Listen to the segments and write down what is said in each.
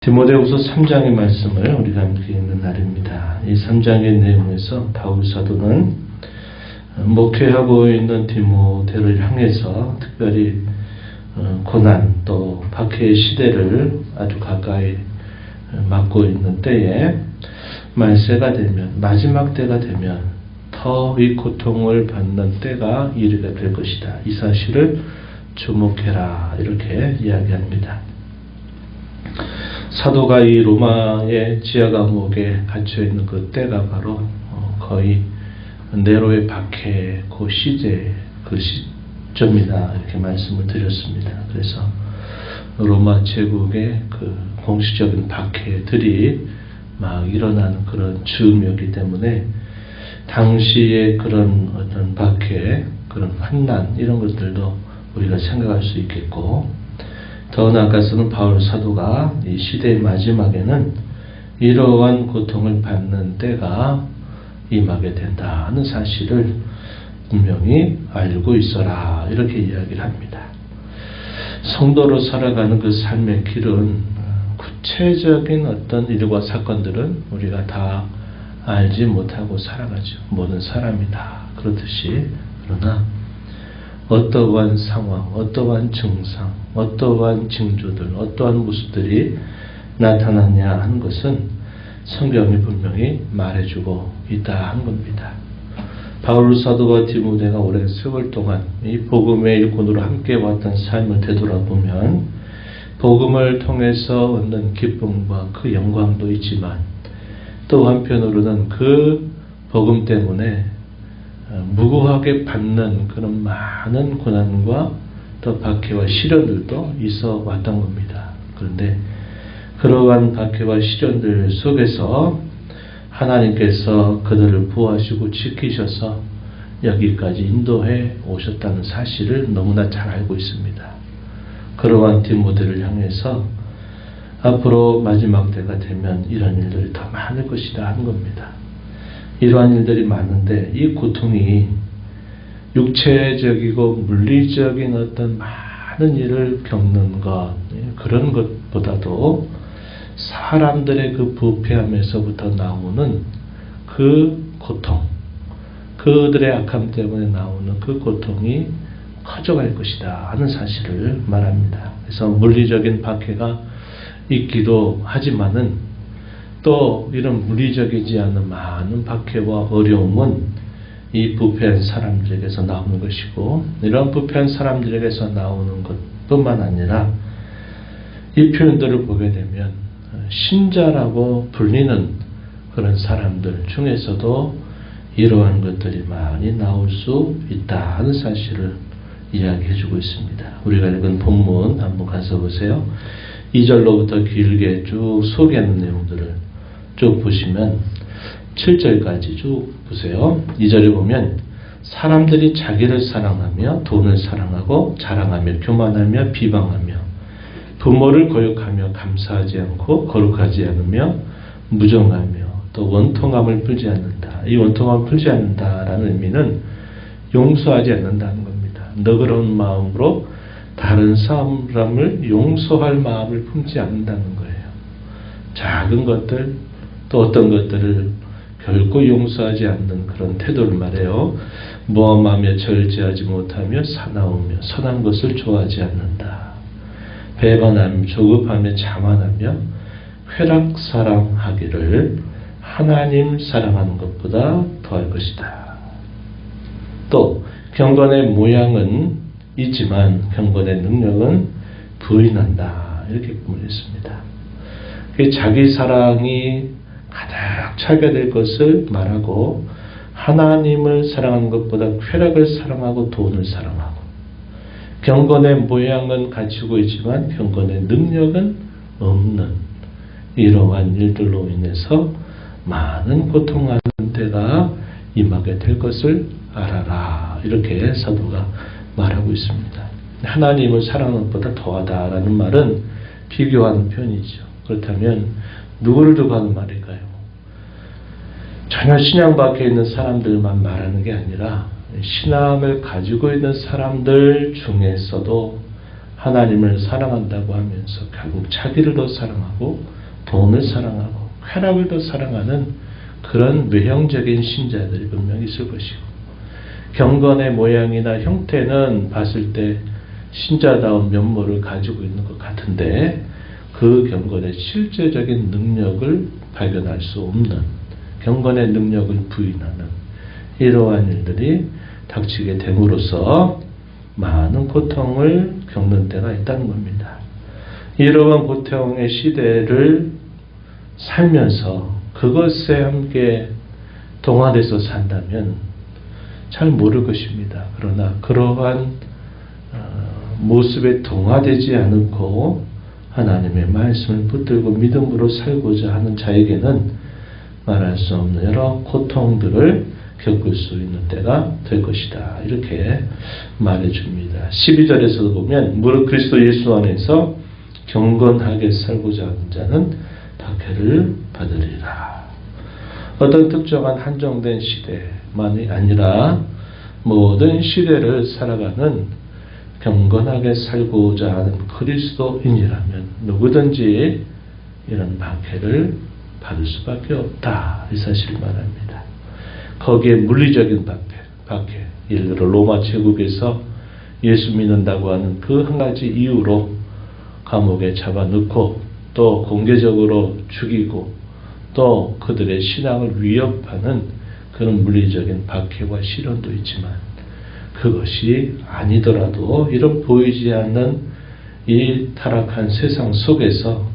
디모데후서 3장의 말씀을 우리가 함께 읽는 날입니다. 이 3장의 내용에서 바울 사도는 목회하고 있는 디모데를 향해서 특별히 고난 또 박해의 시대를 아주 가까이 맞고 있는 때에 말세가 되면, 마지막 때가 되면 더 이 고통을 받는 때가 이르게 될 것이다. 이 사실을 주목해라, 이렇게 이야기합니다. 사도가 이 로마의 지하 감옥에 갇혀 있는 그 때가 바로 거의 네로의 박해 그 시제, 그 시점이다, 이렇게 말씀을 드렸습니다. 그래서 로마 제국의 그 공식적인 박해들이 막 일어나는 그런 즈음이었기 때문에 당시의 그런 어떤 박해, 그런 환난, 이런 것들도 우리가 생각할 수 있겠고, 더 나아가서는 바울 사도가 이 시대의 마지막에는 이러한 고통을 받는 때가 임하게 된다는 사실을 분명히 알고 있어라, 이렇게 이야기를 합니다. 성도로 살아가는 그 삶의 길은 구체적인 어떤 일과 사건들은 우리가 다 알지 못하고 살아가죠. 모든 사람이 다 그렇듯이. 그러나 어떠한 상황, 어떠한 증상, 어떠한 징조들, 어떠한 모습들이 나타나냐 하는 것은 성경이 분명히 말해주고 있다 한 겁니다. 바울 사도와 디모데가 오랜 세월 동안 이 복음의 일꾼으로 함께 왔던 삶을 되돌아보면 복음을 통해서 얻는 기쁨과 그 영광도 있지만 또 한편으로는 그 복음 때문에 무고하게 받는 그런 많은 고난과 또 박해와 시련들도 있어 왔던 겁니다. 그런데 그러한 박해와 시련들 속에서 하나님께서 그들을 보호하시고 지키셔서 여기까지 인도해 오셨다는 사실을 너무나 잘 알고 있습니다. 그러한 디모데를 향해서 앞으로 마지막 때가 되면 이런 일들이 더 많을 것이다 하는 겁니다. 이러한 일들이 많은데 이 고통이 육체적이고 물리적인 어떤 많은 일을 겪는 것, 그런 것보다도 사람들의 그 부패함에서부터 나오는 그 고통, 그들의 악함 때문에 나오는 그 고통이 커져갈 것이다 하는 사실을 말합니다. 그래서 물리적인 박해가 있기도 하지만은 또 이런 물리적이지 않은 많은 박해와 어려움은 이 부패한 사람들에게서 나오는 것이고, 이런 부패한 사람들에게서 나오는 것뿐만 아니라 이 표현들을 보게 되면 신자라고 불리는 그런 사람들 중에서도 이러한 것들이 많이 나올 수 있다 하는 사실을 이야기해 주고 있습니다. 우리가 읽은 본문 한번 가서 보세요. 2절로부터 길게 쭉 소개하는 내용들을 쭉 보시면 7절까지 쭉 보세요. 2절에 보면 사람들이 자기를 사랑하며 돈을 사랑하고 자랑하며 교만하며 비방하며 부모를 거역하며 감사하지 않고 거룩하지 않으며 무정하며 또 원통함을 풀지 않는다. 이 원통함을 풀지 않는다라는 의미는 용서하지 않는다는 겁니다. 너그러운 마음으로 다른 사람을 용서할 마음을 품지 않는다는 거예요. 작은 것들 또 어떤 것들을 결코 용서하지 않는 그런 태도를 말해요. 모함하며 절제하지 못하며 사나우며 선한 것을 좋아하지 않는다. 배반하며 조급하며 자만하며 쾌락 사랑하기를 하나님 사랑하는 것보다 더할 것이다. 또 경건의 모양은 있지만 경건의 능력은 부인한다. 이렇게 구문했습니다. 자기 사랑이 가득 차게 될 것을 말하고 하나님을 사랑하는 것보다 쾌락을 사랑하고 돈을 사랑하고 경건의 모양은 갖추고 있지만 경건의 능력은 없는 이러한 일들로 인해서 많은 고통하는 때가 임하게 될 것을 알아라. 이렇게 사도가 말하고 있습니다. 하나님을 사랑하는 것보다 더하다라는 말은 비교하는 표현이죠. 그렇다면 누구를 두고 하는 말일까요? 전혀 신앙 밖에 있는 사람들만 말하는 게 아니라 신앙을 가지고 있는 사람들 중에서도 하나님을 사랑한다고 하면서 결국 자기를 더 사랑하고 돈을 사랑하고 쾌락을 더 사랑하는 그런 외형적인 신자들이 분명히 있을 것이고, 경건의 모양이나 형태는 봤을 때 신자다운 면모를 가지고 있는 것 같은데 그 경건의 실제적인 능력을 발견할 수 없는, 경건의 능력을 부인하는 이러한 일들이 닥치게 됨으로써 많은 고통을 겪는 때가 있다는 겁니다. 이러한 고통의 시대를 살면서 그것에 함께 동화돼서 산다면 잘 모를 것입니다. 그러나 그러한 모습에 동화되지 않고 하나님의 말씀을 붙들고 믿음으로 살고자 하는 자에게는 말할 수 없는 여러 고통들을 겪을 수 있는 때가 될 것이다. 이렇게 말해줍니다. 12절에서도 보면 무릇 그리스도 예수 안에서 경건하게 살고자 하는 자는 박해를 받으리라. 어떤 특정한 한정된 시대만이 아니라 모든 시대를 살아가는 경건하게 살고자 하는 그리스도인이라면 누구든지 이런 박해를 받을 수밖에 없다. 이 사실을 말합니다. 거기에 물리적인 박해, 예를 들어 로마 제국에서 예수 믿는다고 하는 그 한 가지 이유로 감옥에 잡아넣고 또 공개적으로 죽이고 또 그들의 신앙을 위협하는 그런 물리적인 박해와 시련도 있지만, 그것이 아니더라도 이런 보이지 않는 이 타락한 세상 속에서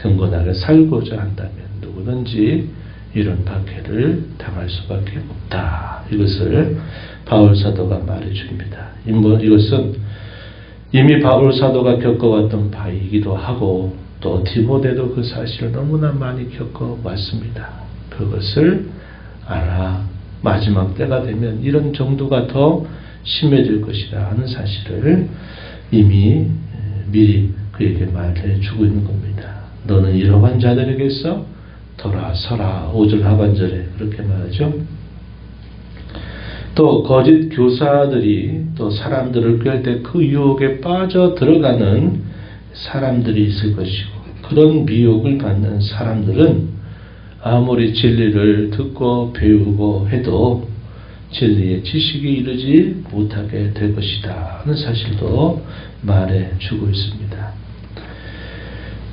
경건하게 살고자 한다면 누구든지 이런 박해를 당할 수밖에 없다. 이것을 바울 사도가 말해줍니다. 이것은 이미 바울 사도가 겪어왔던 바이기도 하고 또 디모데도 그 사실을 너무나 많이 겪어왔습니다. 그것을 알아 마지막 때가 되면 이런 정도가 더 심해질 것이다 하는 사실을 이미 미리 그에게 말해주고 있는 겁니다. 너는 이러한 자들에게서 돌아서라. 5절 하반절에 그렇게 말하죠. 또 거짓 교사들이 또 사람들을 끌 때 그 유혹에 빠져 들어가는 사람들이 있을 것이고, 그런 미혹을 받는 사람들은 아무리 진리를 듣고 배우고 해도 진리의 지식이 이르지 못하게 될 것이다 하는 사실도 말해주고 있습니다.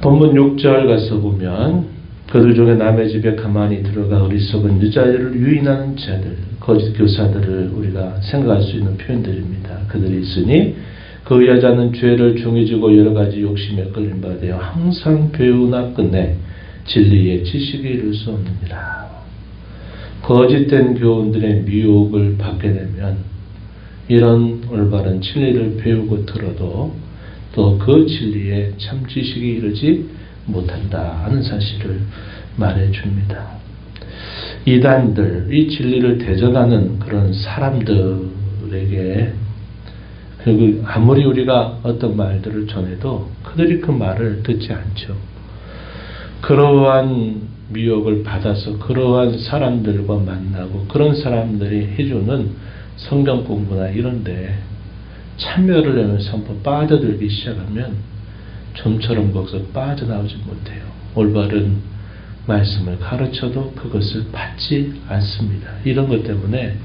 본문 6절 가서 보면 그들 중에 남의 집에 가만히 들어가 어리석은 여자를 유인하는 자들, 거짓 교사들을 우리가 생각할 수 있는 표현들입니다. 그들이 있으니 그 여자는 죄를 중해지고 여러 가지 욕심에 끌린 바 되어 항상 배우나 끝내 진리의 지식에 이를 수 없느니라. 거짓된 교훈들의 미혹을 받게 되면 이런 올바른 진리를 배우고 들어도 또 그 진리에 참 지식이 이르지 못한다 하는 사실을 말해줍니다. 이단들, 이 진리를 대적하는 그런 사람들에게 결국 아무리 우리가 어떤 말들을 전해도 그들이 그 말을 듣지 않죠. 그러한 미혹을 받아서 그러한 사람들과 만나고 그런 사람들이 해주는 성경 공부나 이런데 참여를 하면서 한번 빠져들기 시작하면 좀처럼 거기서 빠져나오지 못해요. 올바른 말씀을 가르쳐도 그것을 받지 않습니다. 이런 것 때문에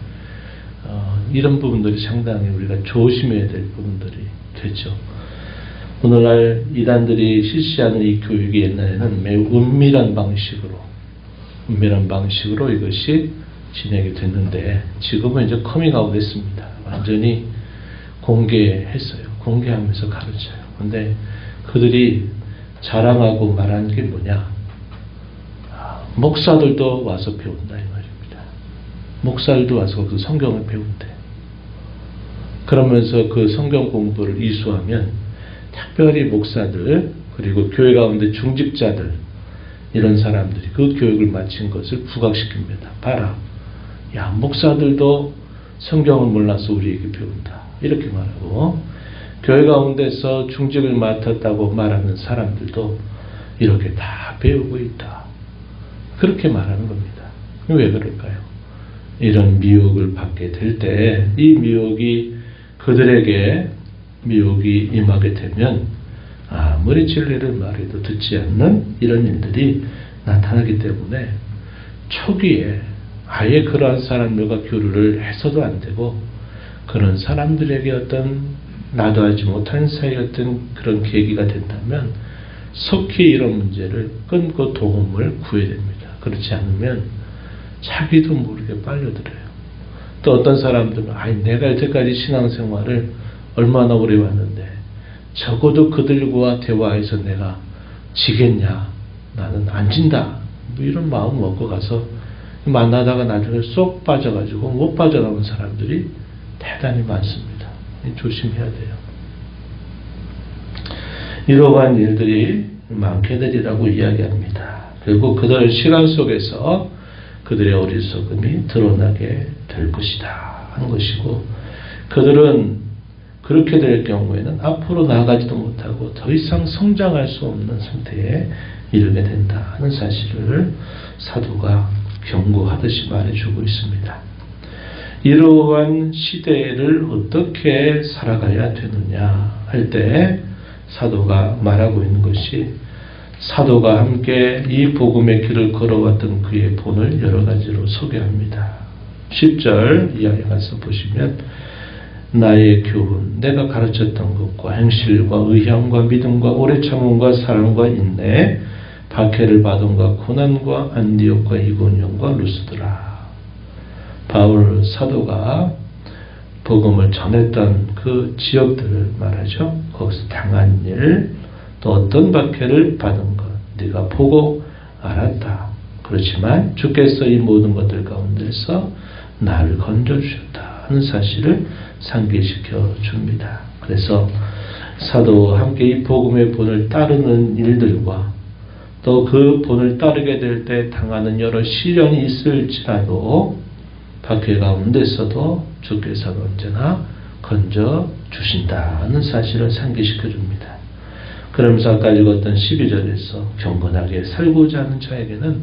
이런 부분들이 상당히 우리가 조심해야 될 부분들이 되죠. 오늘날 이단들이 실시하는 이 교육이 옛날에는 매우 은밀한 방식으로 이것이 진행이 됐는데 지금은 이제 커밍아웃 했습니다. 완전히 공개했어요. 공개하면서 가르쳐요. 근데 그들이 자랑하고 말하는 게 뭐냐? 목사들도 와서 배운다 이 말입니다. 목사들도 와서 거기서 성경을 배운대. 그러면서 그 성경 공부를 이수하면 특별히 목사들 그리고 교회 가운데 중직자들 이런 사람들이 그 교육을 마친 것을 부각시킵니다. 봐라. 야, 목사들도 성경을 몰라서 우리에게 배운다. 이렇게 말하고 교회 가운데서 중직을 맡았다고 말하는 사람들도 이렇게 다 배우고 있다. 그렇게 말하는 겁니다. 왜 그럴까요? 이런 미혹을 받게 될 때 이 미혹이 그들에게 미혹이 임하게 되면 아무리 진리를 말해도 듣지 않는 이런 일들이 나타나기 때문에 초기에 아예 그러한 사람들과 교류를 해서도 안 되고, 그런 사람들에게 어떤 나도 알지 못한 사이 어떤 그런 계기가 된다면 속히 이런 문제를 끊고 도움을 구해야 됩니다. 그렇지 않으면 자기도 모르게 빨려들어요. 또 어떤 사람들은 내가 여태까지 신앙생활을 얼마나 오래 왔는데 적어도 그들과 대화해서 내가 지겠냐, 나는 안 진다, 뭐 이런 마음 먹고 가서 만나다가 나중에 쏙 빠져가지고 못 빠져나온 사람들이 대단히 많습니다. 조심해야 돼요. 이러한 일들이 많게 되리라고 이야기합니다. 그리고 그들의 시간 속에서 그들의 어리석음이 드러나게 될 것이다 하는 것이고, 그들은 그렇게 될 경우에는 앞으로 나아가지도 못하고 더 이상 성장할 수 없는 상태에 이르게 된다 하는 사실을 사도가 경고하듯이 말해주고 있습니다. 이러한 시대를 어떻게 살아가야 되느냐 할 때 사도가 말하고 있는 것이, 사도가 함께 이 복음의 길을 걸어왔던 그의 본을 여러 가지로 소개합니다. 10절 이하에 가서 보시면, 나의 교훈, 내가 가르쳤던 것과 행실과 의향과 믿음과 오래 참음과 사랑과 인내, 박해를 받음과 고난과 안디옥과 이고니온과 루스드라. 바울 사도가 복음을 전했던 그 지역들을 말하죠. 거기서 당한 일, 또 어떤 박해를 받은 것 네가 보고 알았다. 그렇지만 주께서 이 모든 것들 가운데서 나를 건져주셨다 하는 사실을 상기시켜 줍니다. 그래서 사도와 함께 이 복음의 본을 따르는 일들과 또 그 본을 따르게 될 때 당하는 여러 시련이 있을지라도 박해 가운데서도 주께서 언제나 건져주신다는 사실을 상기시켜 줍니다. 그러면서 아까 읽었던 12절에서 경건하게 살고자 하는 자에게는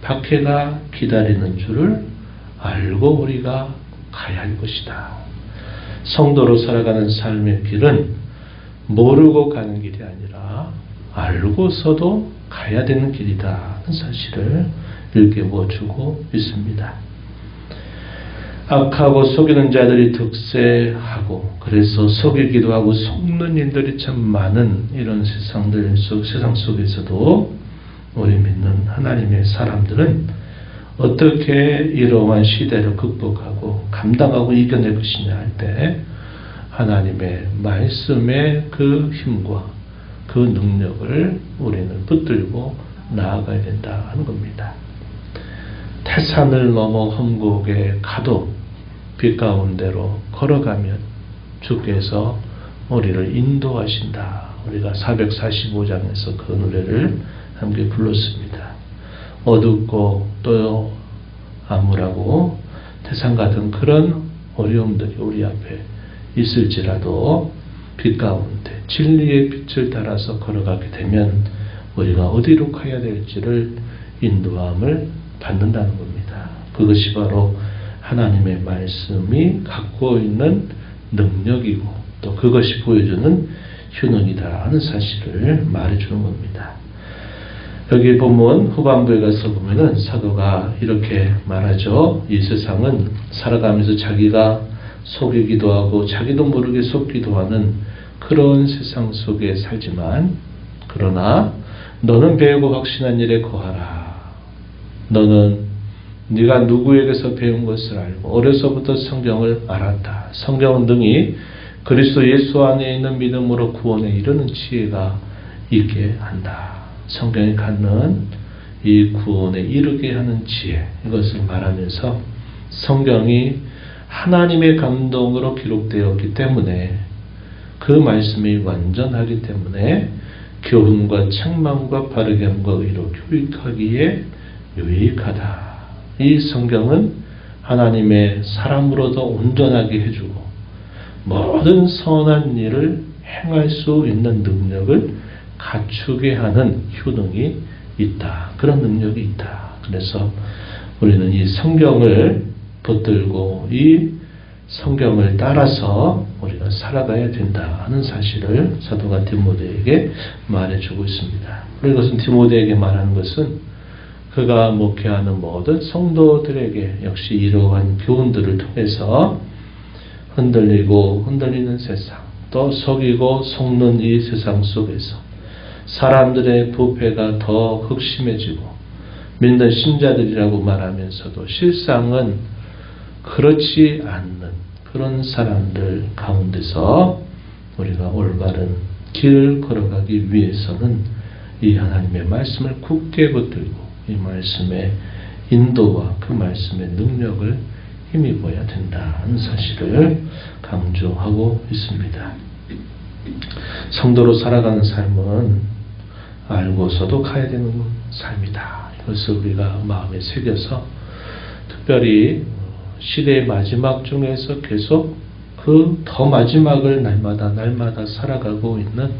박해가 기다리는 줄을 알고 우리가 가야 할 것이다. 성도로 살아가는 삶의 길은 모르고 가는 길이 아니라 알고서도 가야 되는 길이다 하는 사실을 일깨워주고 있습니다. 악하고 속이는 자들이 득세하고, 그래서 속이기도 하고 속는 일들이 참 많은 이런 세상 속에서도 우리 믿는 하나님의 사람들은 어떻게 이러한 시대를 극복하고 감당하고 이겨낼 것이냐 할 때 하나님의 말씀의 그 힘과 그 능력을 우리는 붙들고 나아가야 된다 하는 겁니다. 태산을 넘어 험곡에 가도 빛 가운데로 걸어가면 주께서 우리를 인도하신다. 우리가 445장에서 그 노래를 함께 불렀습니다. 어둡고 또 암울하고 태산 같은 그런 어려움들이 우리 앞에 있을지라도 빛 가운데 진리의 빛을 따라서 걸어가게 되면 우리가 어디로 가야 될지를 인도함을 받는다는 겁니다. 그것이 바로 하나님의 말씀이 갖고 있는 능력이고 또 그것이 보여주는 효능이다 하는 사실을 말해주는 겁니다. 여기 보면 후반부에 가서 보면은 사도가 이렇게 말하죠. 이 세상은 살아가면서 자기가 속이기도 하고 자기도 모르게 속기도 하는 그런 세상 속에 살지만, 그러나 너는 배우고 확신한 일에 거하라. 너는 네가 누구에게서 배운 것을 알고 어려서부터 성경을 알았다. 성경은 등이 그리스도 예수 안에 있는 믿음으로 구원에 이르는 지혜가 있게 한다. 성경이 갖는 이 구원에 이르게 하는 지혜, 이것을 말하면서 성경이 하나님의 감동으로 기록되었기 때문에 그 말씀이 완전하기 때문에 교훈과 책망과 바르게 함과 의로 교육하기에 유익하다. 이 성경은 하나님의 사람으로도 온전하게 해주고 모든 선한 일을 행할 수 있는 능력을 갖추게 하는 효능이 있다. 그런 능력이 있다. 그래서 우리는 이 성경을 붙들고 이 성경을 따라서 우리가 우리가 살아가야 된다 하는 사실을 사도가 디모데에게 말해주고 있습니다. 이것은 디모데에게 말하는 것은 그가 목회하는 모든 성도들에게 역시 이러한 교훈들을 통해서 흔들리는 세상, 또 속이고 속는 이 세상 속에서 사람들의 부패가 더 흑심해지고 믿는 신자들이라고 말하면서도 실상은 그렇지 않는 그런 사람들 가운데서 우리가 올바른 길을 걸어가기 위해서는 이 하나님의 말씀을 굳게 붙들고 이 말씀의 인도와 그 말씀의 능력을 힘입어야 된다는 사실을 강조하고 있습니다. 성도로 살아가는 삶은 알고서도 가야 되는 삶이다. 이것을 우리가 마음에 새겨서 특별히 시대의 마지막 중에서 계속 그 더 마지막을 날마다 살아가고 있는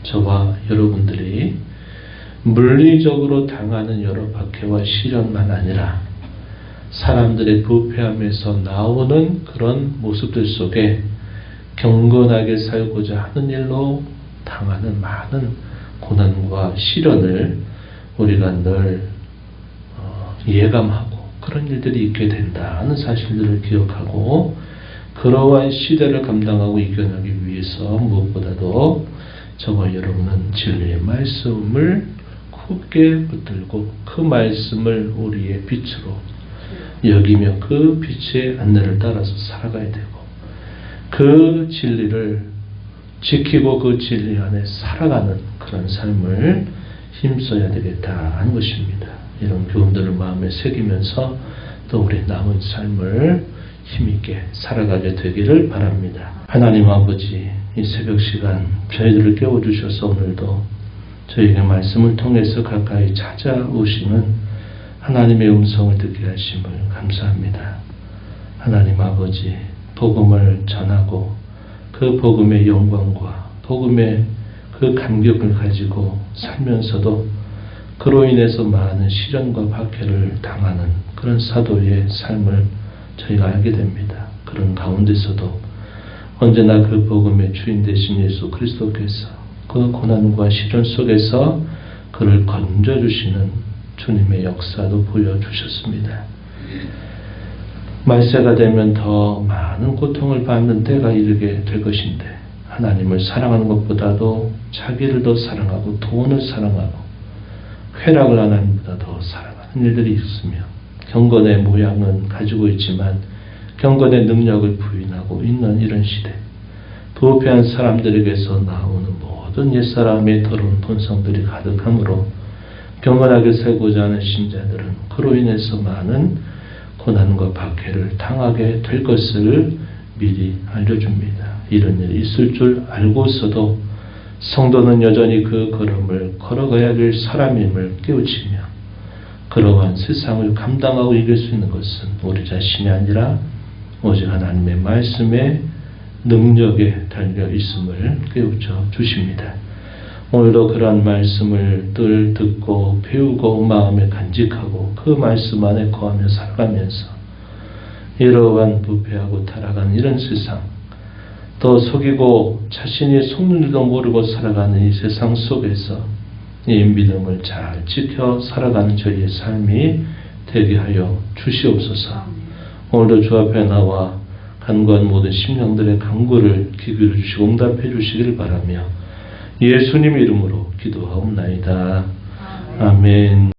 저와 여러분들이 물리적으로 당하는 여러 박해와 시련만 아니라 사람들의 부패함에서 나오는 그런 모습들 속에 경건하게 살고자 하는 일로 당하는 많은 고난과 시련을 우리가 늘 예감하고 그런 일들이 있게 된다는 사실들을 기억하고 그러한 시대를 감당하고 이겨내기 위해서 무엇보다도 저와 여러분은 진리의 말씀을 굳게 붙들고 그 말씀을 우리의 빛으로 여기며 그 빛의 안내를 따라서 살아가야 되고 그 진리를 지키고 그 진리 안에 살아가는 그런 삶을 힘써야 되겠다 하는 것입니다. 이런 교훈들을 마음에 새기면서 또 우리 남은 삶을 힘있게 살아가게 되기를 바랍니다. 하나님 아버지, 이 새벽 시간 저희들을 깨워주셔서 오늘도 저희에게 말씀을 통해서 가까이 찾아오시는 하나님의 음성을 듣게 하심을 감사합니다. 하나님 아버지, 복음을 전하고 그 복음의 영광과 복음의 그 감격을 가지고 살면서도 그로 인해서 많은 시련과 박해를 당하는 그런 사도의 삶을 저희가 알게 됩니다. 그런 가운데서도 언제나 그 복음의 주인 되신 예수 그리스도께서 그 고난과 시련 속에서 그를 건져주시는 주님의 역사도 보여주셨습니다. 말세가 되면 더 많은 고통을 받는 때가 이르게 될 것인데 하나님을 사랑하는 것보다도 자기를 더 사랑하고 돈을 사랑하고 쾌락을 하나님보다 더 사랑하는 일들이 있으며 경건의 모양은 가지고 있지만 경건의 능력을 부인하고 있는 이런 시대, 부패한 사람들에게서 나오는 모든 옛사람의 더러운 본성들이 가득하므로 경건하게 살고자 하는 신자들은 그로 인해서 많은 고난과 박해를 당하게 될 것을 미리 알려줍니다. 이런 일이 있을 줄 알고서도 성도는 여전히 그 걸음을 걸어가야 될 사람임을 깨우치며 그러한 세상을 감당하고 이길 수 있는 것은 우리 자신이 아니라 오직 하나님의 말씀의 능력에 달려 있음을 깨우쳐 주십니다. 오늘도 그러한 말씀을 늘 듣고 배우고 마음에 간직하고 그 말씀 안에 거하며 살아가면서 이러한 부패하고 타락한 이런 세상, 또 속이고 자신이 속는 줄도 모르고 살아가는 이 세상 속에서 이 믿음을 잘 지켜 살아가는 저희의 삶이 되게 하여 주시옵소서. 오늘도 주 앞에 나와 간구한 모든 심령들의 간구를 귀 기울여 주시고 응답해 주시기를 바라며 예수님 이름으로 기도하옵나이다. 아멘.